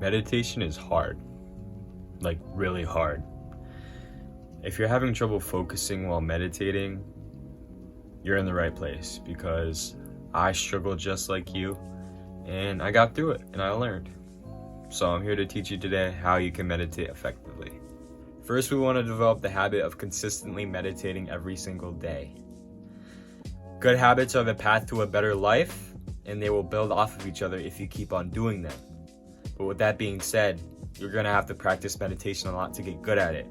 Meditation is hard, like really hard. If you're having trouble focusing while meditating, you're in the right place, because I struggled just like you and I got through it and I learned. So I'm here to teach you today how you can meditate effectively. First, we want to develop the habit of consistently meditating every single day. Good habits are the path to a better life, and they will build off of each other if you keep on doing them. But with that being said, you're going to have to practice meditation a lot to get good at it.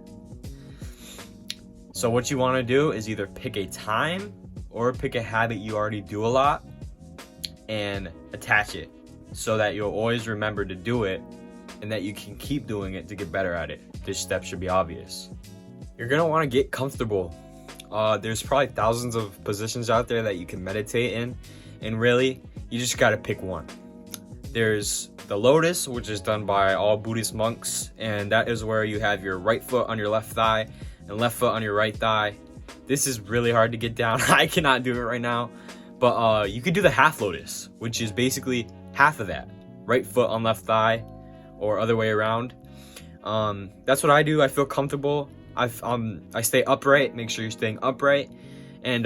So what you want to do is either pick a time or pick a habit you already do a lot and attach it so that you'll always remember to do it and that you can keep doing it to get better at it. This step should be obvious. You're going to want to get comfortable. There's probably thousands of positions out there that you can meditate in, and really, you just got to pick one. There's the lotus, which is done by all Buddhist monks, and that is where you have your right foot on your left thigh and left foot on your right thigh. This is really hard to get down. I cannot do it right now, but you could do the half lotus, which is basically half of that. Right foot on left thigh or other way around. That's what I do. I feel comfortable. I stay upright. Make sure you're staying upright, and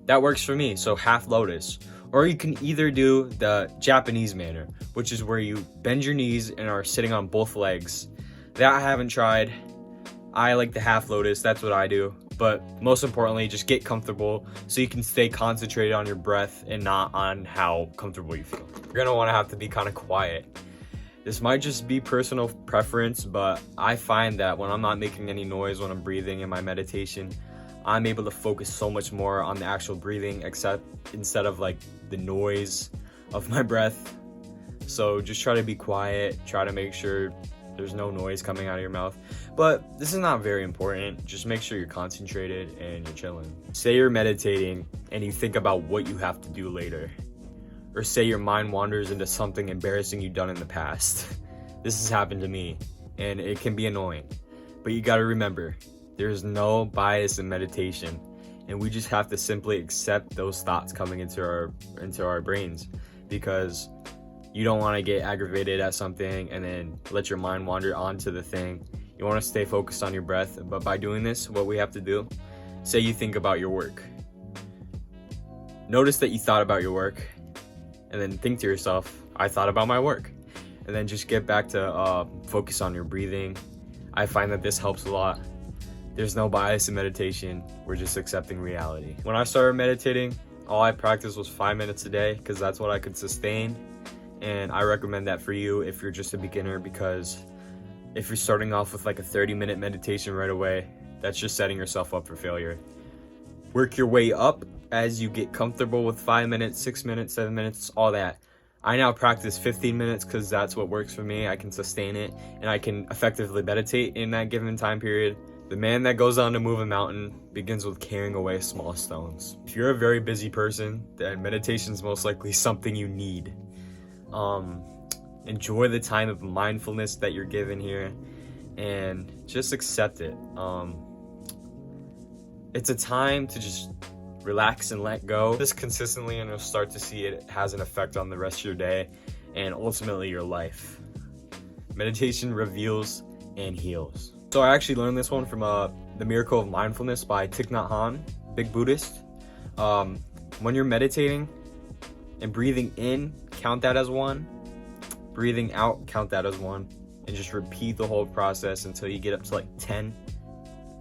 that works for me. So half lotus. Or you can either do the Japanese manner, which is where you bend your knees and are sitting on both legs. That I haven't tried. I like the half lotus. That's what I do. But most importantly, just get comfortable so you can stay concentrated on your breath and not on how comfortable you feel. You're going to want to have to be kind of quiet. This might just be personal preference, but I find that when I'm not making any noise when I'm breathing in my meditation, I'm able to focus so much more on the actual breathing instead of like the noise of my breath. So just try to be quiet, try to make sure there's no noise coming out of your mouth. But this is not very important. Just make sure you're concentrated and you're chilling. Say you're meditating and you think about what you have to do later. Or say your mind wanders into something embarrassing you've done in the past. This has happened to me and it can be annoying. But you gotta remember, there's no bias in meditation, and we just have to simply accept those thoughts coming into our brains, because you don't want to get aggravated at something and then let your mind wander onto the thing. You want to stay focused on your breath. But by doing this, what we have to do, say you think about your work. Notice that you thought about your work, and then think to yourself, I thought about my work. And then just get back to focus on your breathing. I find that this helps a lot. There's no bias in meditation. We're just accepting reality. When I started meditating, all I practiced was 5 minutes a day, because that's what I could sustain. And I recommend that for you if you're just a beginner, because if you're starting off with like a 30-minute meditation right away, that's just setting yourself up for failure. Work your way up as you get comfortable with 5 minutes, 6 minutes, 7 minutes, all that. I now practice 15 minutes because that's what works for me. I can sustain it and I can effectively meditate in that given time period. The man that goes on to move a mountain begins with carrying away small stones. If you're a very busy person, then meditation is most likely something you need. Enjoy the time of mindfulness that you're given here and just accept it. It's a time to just relax and let go. This consistently, and you'll start to see it has an effect on the rest of your day and ultimately your life. Meditation reveals and heals. So I actually learned this one from The Miracle of Mindfulness by Thich Nhat Hanh, big Buddhist. When you're meditating and breathing in, count that as 1. Breathing out, count that as 1. And just repeat the whole process until you get up to like 10.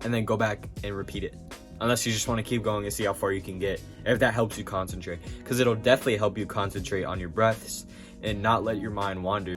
And then go back and repeat it. Unless you just want to keep going and see how far you can get. If that helps you concentrate. Because it'll definitely help you concentrate on your breaths and not let your mind wander.